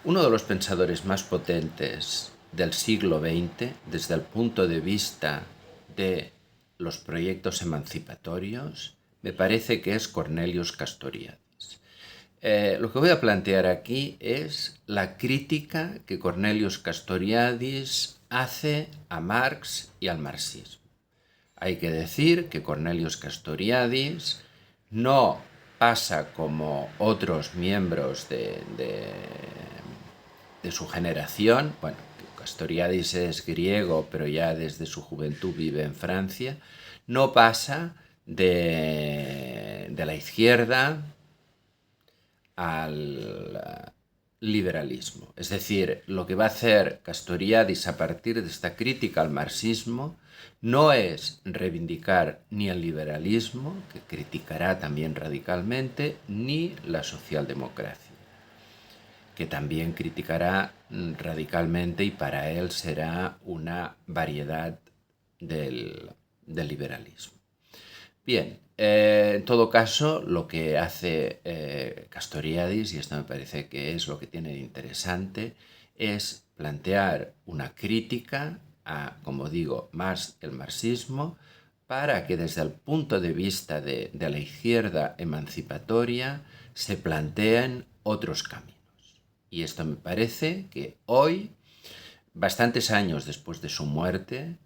Uno de los pensadores más potentes del siglo XX, desde el punto de vista de los proyectos emancipatorios, me parece que es Cornelius Castoriadis. Lo que voy a plantear aquí es la crítica que Cornelius Castoriadis hace a Marx y al marxismo. Hay que decir que Cornelius Castoriadis no pasa como otros miembros de su generación. Bueno, Castoriadis es griego, pero ya desde su juventud vive en Francia. No pasa de la izquierda al liberalismo. Es decir, lo que va a hacer Castoriadis a partir de esta crítica al marxismo no es reivindicar ni el liberalismo, que criticará también radicalmente, ni la socialdemocracia, que también criticará radicalmente, y para él será una variedad del liberalismo. Bien, en todo caso, lo que hace Castoriadis, y esto me parece que es lo que tiene de interesante, es plantear una crítica a, como digo, más el marxismo, para que desde el punto de vista de la izquierda emancipatoria se planteen otros caminos. Y esto me parece que hoy, bastantes años después de su muerte,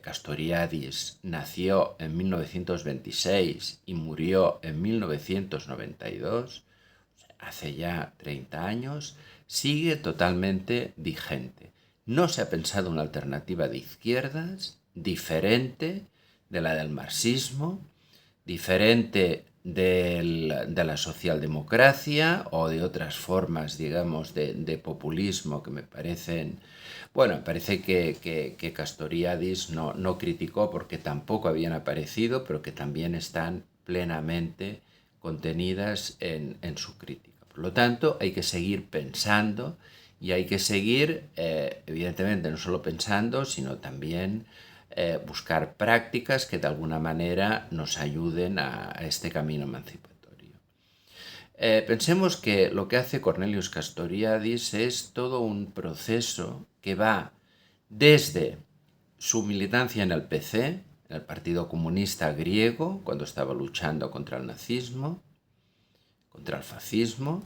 Castoriadis nació en 1926 y murió en 1992, hace ya 30 años, sigue totalmente vigente. No se ha pensado una alternativa de izquierdas diferente de la del marxismo, diferente de la socialdemocracia o de otras formas, digamos, de populismo que me parecen... Bueno, me parece que Castoriadis no criticó porque tampoco habían aparecido, pero que también están plenamente contenidas en su crítica. Por lo tanto, hay que seguir pensando y hay que seguir, evidentemente, no solo pensando, sino también buscar prácticas que de alguna manera nos ayuden a este camino emancipatorio. Pensemos que lo que hace Cornelius Castoriadis es todo un proceso que va desde su militancia en el PC, en el Partido Comunista griego, cuando estaba luchando contra el nazismo, contra el fascismo,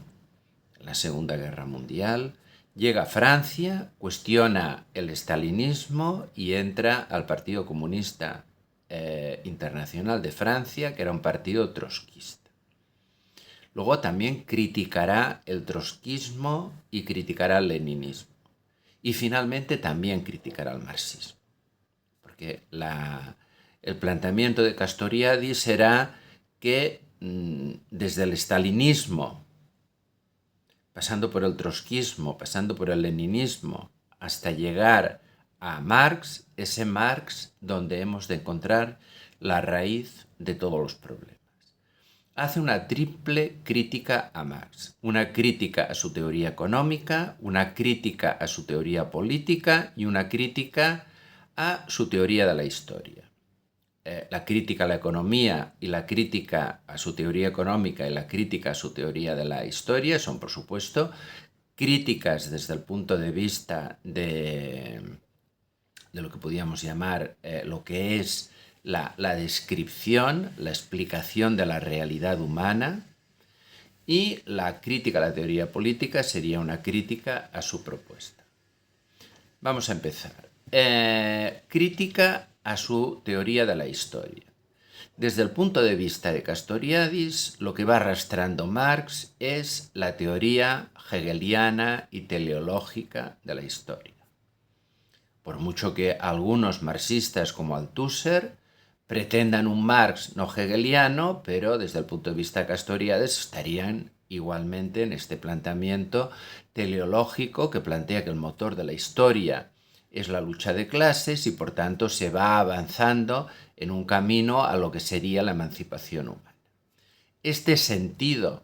en la Segunda Guerra Mundial. Llega a Francia, cuestiona el estalinismo y entra al Partido Comunista Internacional de Francia, que era un partido trotskista. Luego también criticará el trotskismo y criticará el leninismo. Y finalmente también criticará el marxismo. Porque el planteamiento de Castoriadis será que desde el estalinismo, pasando por el trotskismo, pasando por el leninismo, hasta llegar a Marx, ese Marx donde hemos de encontrar la raíz de todos los problemas. Hace una triple crítica a Marx, una crítica a su teoría económica, una crítica a su teoría política y una crítica a su teoría de la historia. La crítica a la economía y la crítica a su teoría económica y la crítica a su teoría de la historia son, por supuesto, críticas desde el punto de vista de lo que podríamos llamar lo que es la descripción, la explicación de la realidad humana, y la crítica a la teoría política sería una crítica a su propuesta. Vamos a empezar. Crítica a su teoría de la historia. Desde el punto de vista de Castoriadis, lo que va arrastrando Marx es la teoría hegeliana y teleológica de la historia. Por mucho que algunos marxistas como Althusser pretendan un Marx no hegeliano, pero desde el punto de vista de Castoriadis estarían igualmente en este planteamiento teleológico que plantea que el motor de la historia es la lucha de clases y por tanto se va avanzando en un camino a lo que sería la emancipación humana. Este sentido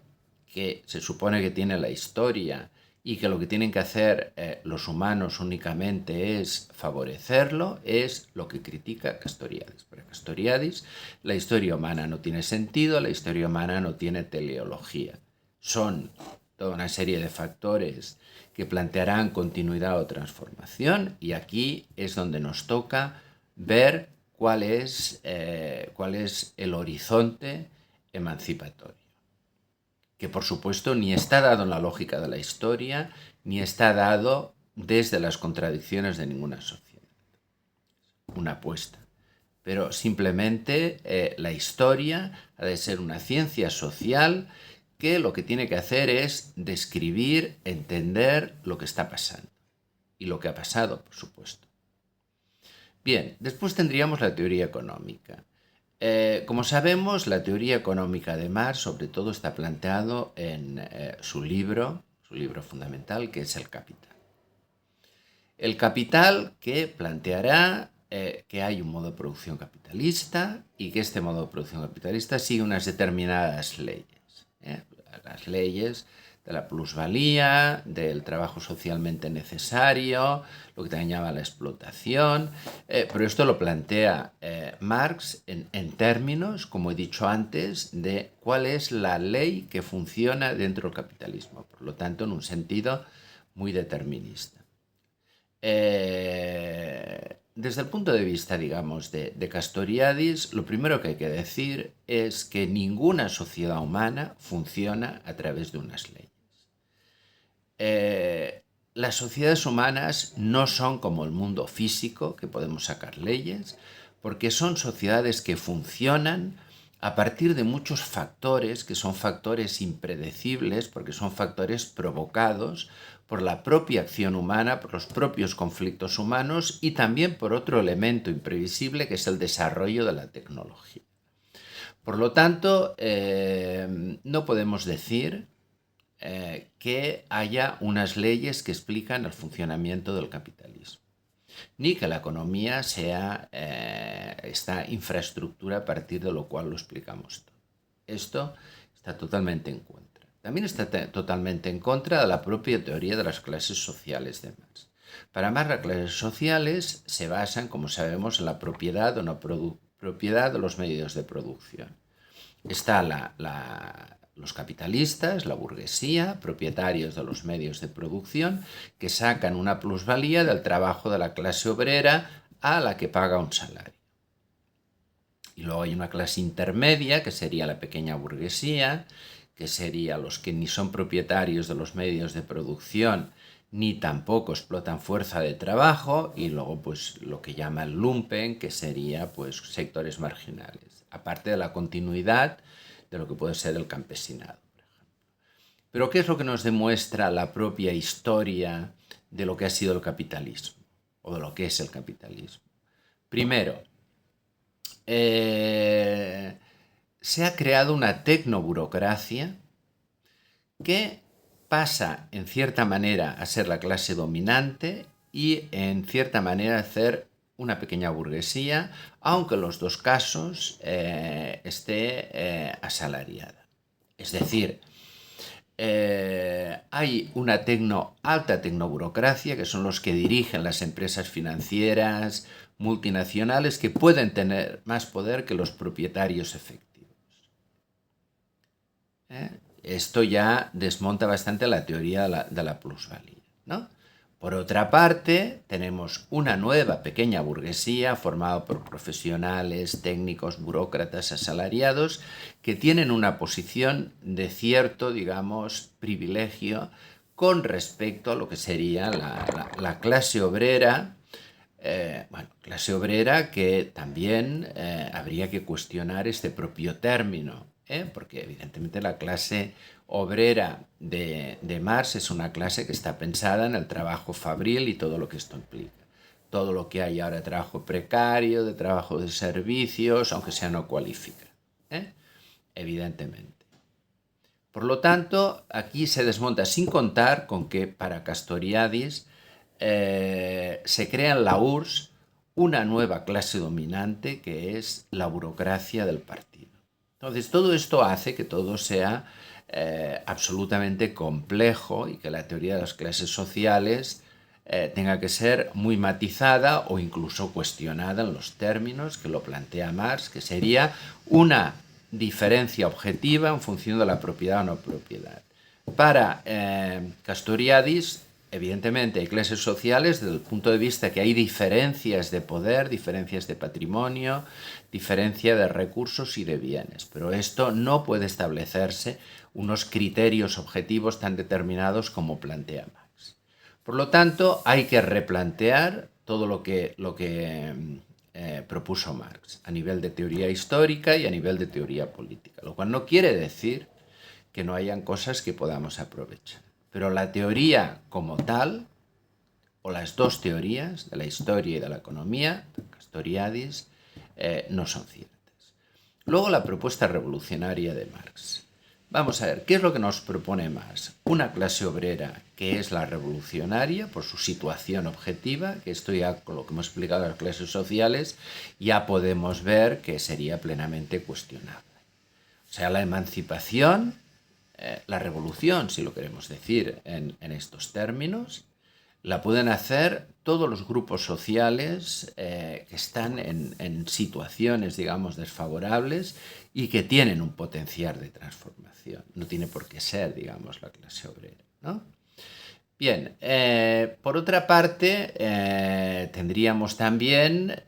que se supone que tiene la historia y que lo que tienen que hacer los humanos únicamente es favorecerlo, es lo que critica Castoriadis. Para Castoriadis, la historia humana no tiene sentido, la historia humana no tiene teleología. Son toda una serie de factores que plantearán continuidad o transformación, y aquí es donde nos toca ver cuál es el horizonte emancipatorio, que por supuesto ni está dado en la lógica de la historia, ni está dado desde las contradicciones de ninguna sociedad. Una apuesta. Pero simplemente la historia ha de ser una ciencia social que lo que tiene que hacer es describir, entender lo que está pasando. Y lo que ha pasado, por supuesto. Bien, después tendríamos la teoría económica. Como sabemos, la teoría económica de Marx sobre todo está planteado en su libro fundamental, que es El Capital. El Capital que planteará que hay un modo de producción capitalista y que este modo de producción capitalista sigue unas determinadas leyes. Las leyes de la plusvalía, del trabajo socialmente necesario, lo que también llama la explotación, pero esto lo plantea Marx en términos, como he dicho antes, de cuál es la ley que funciona dentro del capitalismo, por lo tanto en un sentido muy determinista. Desde el punto de vista, digamos, de Castoriadis, lo primero que hay que decir es que ninguna sociedad humana funciona a través de unas leyes. Las sociedades humanas no son como el mundo físico, que podemos sacar leyes, porque son sociedades que funcionan a partir de muchos factores, que son factores impredecibles, porque son factores provocados por la propia acción humana, por los propios conflictos humanos y también por otro elemento imprevisible, que es el desarrollo de la tecnología. Por lo tanto, no podemos decir que haya unas leyes que explican el funcionamiento del capitalismo, ni que la economía sea esta infraestructura a partir de lo cual lo explicamos todo. Esto está totalmente en contra. También está totalmente en contra de la propia teoría de las clases sociales de Marx. Para Marx, las clases sociales se basan, como sabemos, en la propiedad o no propiedad de los medios de producción. Está los capitalistas, la burguesía, propietarios de los medios de producción, que sacan una plusvalía del trabajo de la clase obrera a la que paga un salario. Y luego hay una clase intermedia, que sería la pequeña burguesía, que sería los que ni son propietarios de los medios de producción, ni tampoco explotan fuerza de trabajo, y luego pues lo que llama el lumpen, que sería pues sectores marginales, aparte de la continuidad de lo que puede ser el campesinado, por ejemplo. Pero ¿qué es lo que nos demuestra la propia historia de lo que ha sido el capitalismo, o de lo que es el capitalismo? Primero, se ha creado una tecnoburocracia que pasa en cierta manera a ser la clase dominante y en cierta manera a ser una pequeña burguesía, aunque en los dos casos esté asalariada. Es decir, hay una alta tecnoburocracia, que son los que dirigen las empresas financieras multinacionales, que pueden tener más poder que los propietarios efectivos. Esto ya desmonta bastante la teoría de la plusvalía, ¿no? Por otra parte, tenemos una nueva pequeña burguesía formada por profesionales, técnicos, burócratas, asalariados, que tienen una posición de cierto, digamos, privilegio con respecto a lo que sería la clase obrera. Clase obrera que también habría que cuestionar este propio término, porque evidentemente la clase obrera de Marx es una clase que está pensada en el trabajo fabril y todo lo que esto implica. Todo lo que hay ahora de trabajo precario, de trabajo de servicios, aunque sea no cualifica, evidentemente. Por lo tanto, aquí se desmonta, sin contar con que para Castoriadis se crea en la URSS una nueva clase dominante, que es la burocracia del partido. Entonces, todo esto hace que todo sea absolutamente complejo y que la teoría de las clases sociales tenga que ser muy matizada o incluso cuestionada en los términos que lo plantea Marx, que sería una diferencia objetiva en función de la propiedad o no propiedad. Para Castoriadis, evidentemente hay clases sociales desde el punto de vista que hay diferencias de poder, diferencias de patrimonio, diferencia de recursos y de bienes, pero esto no puede establecerse unos criterios objetivos tan determinados como plantea Marx. Por lo tanto, hay que replantear todo lo que propuso Marx a nivel de teoría histórica y a nivel de teoría política, lo cual no quiere decir que no hayan cosas que podamos aprovechar. Pero la teoría como tal, o las dos teorías, de la historia y de la economía, Castoriadis, no son ciertas. Luego la propuesta revolucionaria de Marx. Vamos a ver, ¿qué es lo que nos propone Marx? Una clase obrera que es la revolucionaria por su situación objetiva, que esto ya con lo que hemos explicado las clases sociales, ya podemos ver que sería plenamente cuestionable. O sea, la emancipación, la revolución, si lo queremos decir en estos términos, la pueden hacer todos los grupos sociales que están en situaciones, digamos, desfavorables y que tienen un potencial de transformación. No tiene por qué ser, digamos, la clase obrera, ¿no? Bien, por otra parte, tendríamos también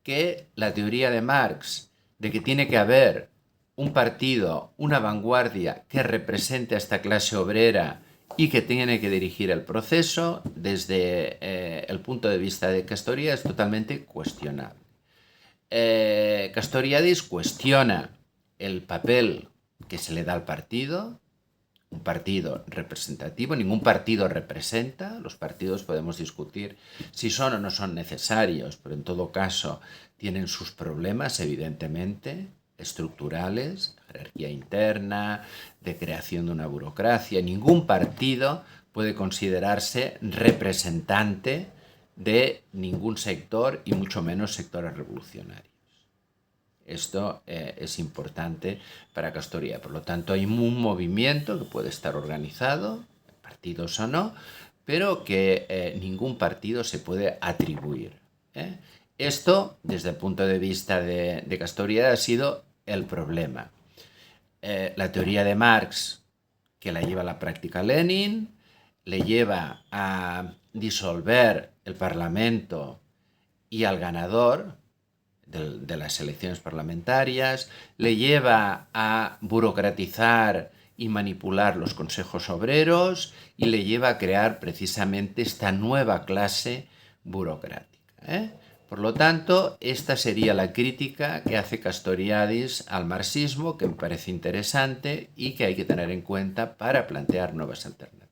que la teoría de Marx de que tiene que haber un partido, una vanguardia que represente a esta clase obrera y que tiene que dirigir el proceso, desde el punto de vista de Castoriadis, es totalmente cuestionable. Castoriadis cuestiona el papel que se le da al partido, un partido representativo, ningún partido representa, los partidos podemos discutir si son o no son necesarios, pero en todo caso tienen sus problemas, evidentemente, estructurales, jerarquía interna, de creación de una burocracia. Ningún partido puede considerarse representante de ningún sector y mucho menos sectores revolucionarios. Esto es importante para Castoriadis. Por lo tanto, hay un movimiento que puede estar organizado, partidos o no, pero que ningún partido se puede atribuir. Esto, desde el punto de vista de Castoriadis, ha sido el problema. La teoría de Marx, que la lleva a la práctica Lenin, le lleva a disolver el Parlamento y al ganador de las elecciones parlamentarias, le lleva a burocratizar y manipular los consejos obreros y le lleva a crear precisamente esta nueva clase burocrática. Por lo tanto, esta sería la crítica que hace Castoriadis al marxismo, que me parece interesante y que hay que tener en cuenta para plantear nuevas alternativas.